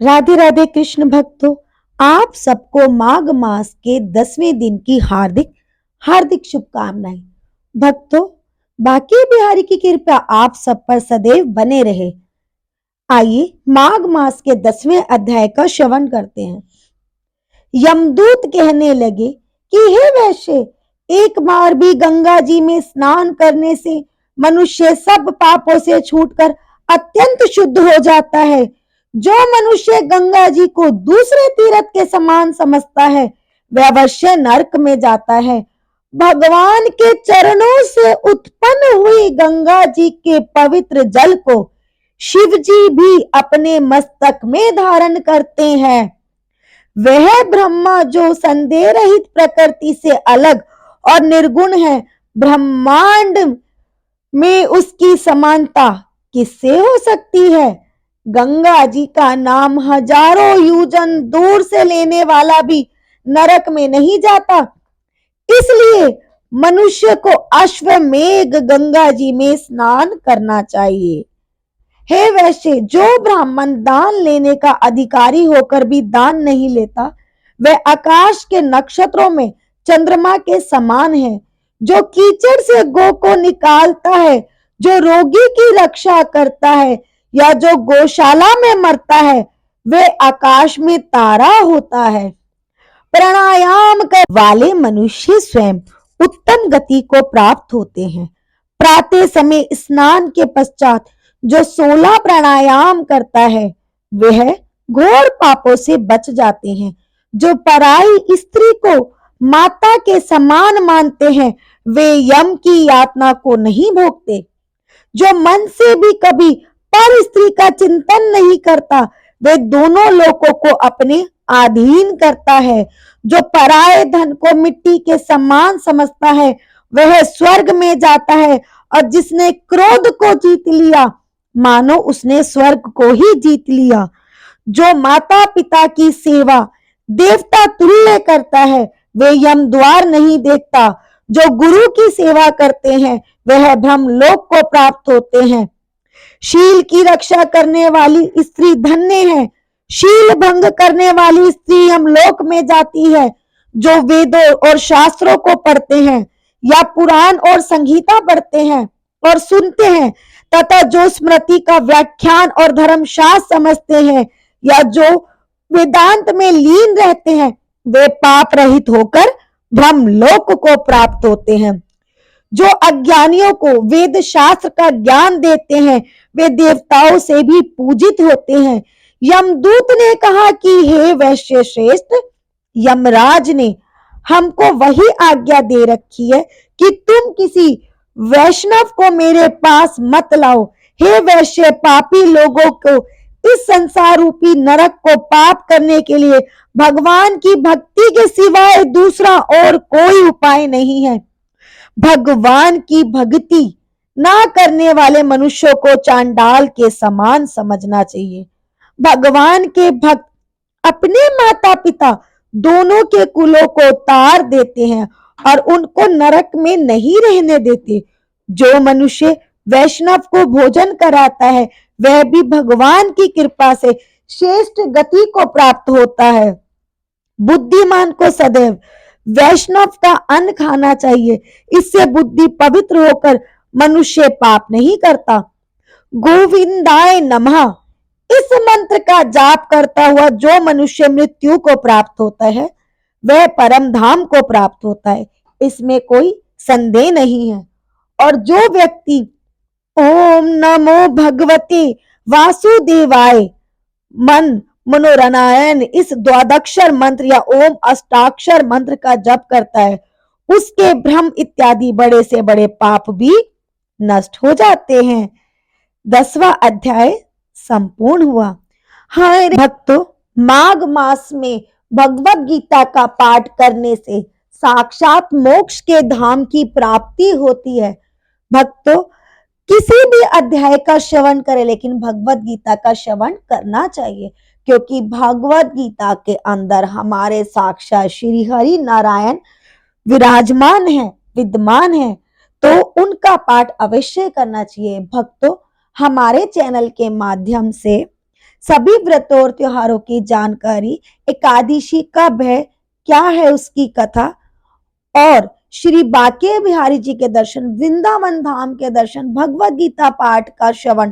राधे राधे कृष्ण भक्तों, आप सबको माघ मास के 10वें दिन की हार्दिक हार्दिक शुभकामनाएं। भक्तों, बाकी बिहारी की कृपा आप सब पर सदैव बने रहे। आइए माघ मास के 10वें अध्याय का श्रवण करते हैं। यमदूत कहने लगे कि हे वैश्य, एक बार भी गंगा जी में स्नान करने से मनुष्य सब पापों से छूटकर अत्यंत शुद्ध हो जाता है। जो मनुष्य गंगा जी को दूसरे तीर्थ के समान समझता है वह अवश्य नरक में जाता है। भगवान के चरणों से उत्पन्न हुई गंगा जी के पवित्र जल को शिव जी भी अपने मस्तक में धारण करते हैं। वह ब्रह्मा जो संदेह रहित प्रकृति से अलग और निर्गुण है, ब्रह्मांड में उसकी समानता किससे हो सकती है। गंगा जी का नाम हजारों योजन दूर से लेने वाला भी नरक में नहीं जाता। इसलिए मनुष्य को अश्वमेघ गंगा जी में स्नान करना चाहिए। हे वैश्य, जो ब्राह्मण दान लेने का अधिकारी होकर भी दान नहीं लेता वह आकाश के नक्षत्रों में चंद्रमा के समान है। जो कीचड़ से गौ को निकालता है, जो रोगी की रक्षा करता है या जो गौशाला में मरता है वह आकाश में तारा होता है। प्राणायाम कर वाले मनुष्य स्वयं उत्तम गति को प्राप्त होते हैं। प्रातः समय स्नान के पश्चात जो 16 प्राणायाम करता है वह घोर पापों से बच जाते हैं। जो पराई स्त्री को माता के समान मानते हैं वे यम की यातना को नहीं भोगते। जो मन से भी कभी पर स्त्री का चिंतन नहीं करता वे दोनों लोकों को अपने अधीन करता है। जो पराये धन को मिट्टी के समान समझता है वह स्वर्ग में जाता है, और जिसने क्रोध को जीत लिया मानो उसने स्वर्ग को ही जीत लिया। जो माता पिता की सेवा देवता तुल्य करता है वे यम द्वार नहीं देखता। जो गुरु की सेवा करते हैं वह ब्रह्मलोक को प्राप्त होते हैं। शील की रक्षा करने वाली स्त्री धन्य है। शील भंग करने वाली स्त्री यमलोक में जाती है। जो वेदों और शास्त्रों को पढ़ते हैं या पुराण और संगीता पढ़ते हैं और सुनते हैं तथा जो स्मृति का व्याख्यान और धर्मशास्त्र समझते हैं या जो वेदांत में लीन रहते हैं वे पाप रहित होकर ब्रह्मलोक को प्राप्त होते हैं। जो अज्ञानियों को वेद शास्त्र का ज्ञान देते हैं वे देवताओं से भी पूजित होते हैं। यमदूत ने कहा कि हे वैश्य श्रेष्ठ, यमराज ने हमको वही आज्ञा दे रखी है कि तुम किसी वैष्णव को मेरे पास मत लाओ। हे वैश्य, पापी लोगों को इस संसार रूपी नरक को पाप करने के लिए भगवान की भक्ति के सिवाय दूसरा और कोई उपाय नहीं है। भगवान की भक्ति ना करने वाले मनुष्यों को चांडाल के समान समझना चाहिए। भगवान के भक्त अपने माता पिता दोनों के कुलों को तार देते हैं और उनको नरक में नहीं रहने देते। जो मनुष्य वैष्णव को भोजन कराता है वह भी भगवान की कृपा से श्रेष्ठ गति को प्राप्त होता है। बुद्धिमान को सदैव वैष्णव का अन्न खाना चाहिए, इससे बुद्धि पवित्र होकर मनुष्य पाप नहीं करता। गोविंदाय नमः इस मंत्र का जाप करता हुआ जो मनुष्य मृत्यु को प्राप्त होता है वह परम धाम को प्राप्त होता है, इसमें कोई संदेह नहीं है। और जो व्यक्ति ओम नमो भगवते वासुदेवाय मन मनोरनायन इस द्वादक्षर मंत्र या ओम अष्टाक्षर मंत्र का जप करता है उसके भ्रम इत्यादि बड़े से बड़े पाप भी नष्ट हो जाते हैं। 10वां अध्याय संपूर्ण हुआ। हाय भक्तों, माघ मास में भगवत गीता का पाठ करने से साक्षात मोक्ष के धाम की प्राप्ति होती है। भक्तों, किसी भी अध्याय का श्रवण करें लेकिन भगवत गीता का श्रवण करना चाहिए, क्योंकि भगवत गीता के अंदर हमारे साक्षात श्री हरि नारायण विराजमान है, विद्यमान है, तो उनका पाठ अवश्य करना चाहिए। भक्तों, हमारे चैनल के माध्यम से सभी व्रतों और त्योहारों की जानकारी, एकादशी कब है, क्या है उसकी कथा, और श्री बाके बिहारी जी के दर्शन, वृंदावन धाम के दर्शन, भगवत गीता पाठ का श्रवण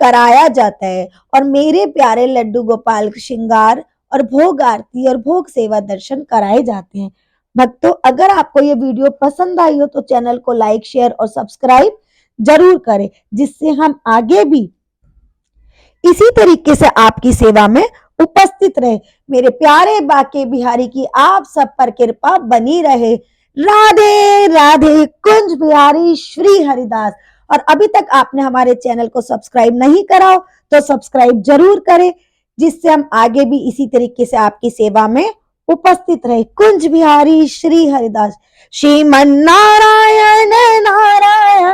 कराया जाता है। और मेरे प्यारे लड्डू गोपाल श्रृंगार और भोग आरती और भोग सेवा दर्शन कराए जाते हैं। भक्तों, अगर आपको ये वीडियो पसंद आई हो तो चैनल को लाइक, शेयर और सब्सक्राइब जरूर करें, जिससे हम आगे भी इसी तरीके से आपकी सेवा में उपस्थित रहे। मेरे प्यारे बाके बिहारी की आप सब पर कृपा बनी रहे। राधे राधे। कुंज बिहारी श्री हरिदास। और अभी तक आपने हमारे चैनल को सब्सक्राइब नहीं करा हो तो सब्सक्राइब जरूर करें, जिससे हम आगे भी इसी तरीके से आपकी सेवा में उपस्थित रहे। कुंज बिहारी श्री हरिदास। श्रीमन नारायण नारायण।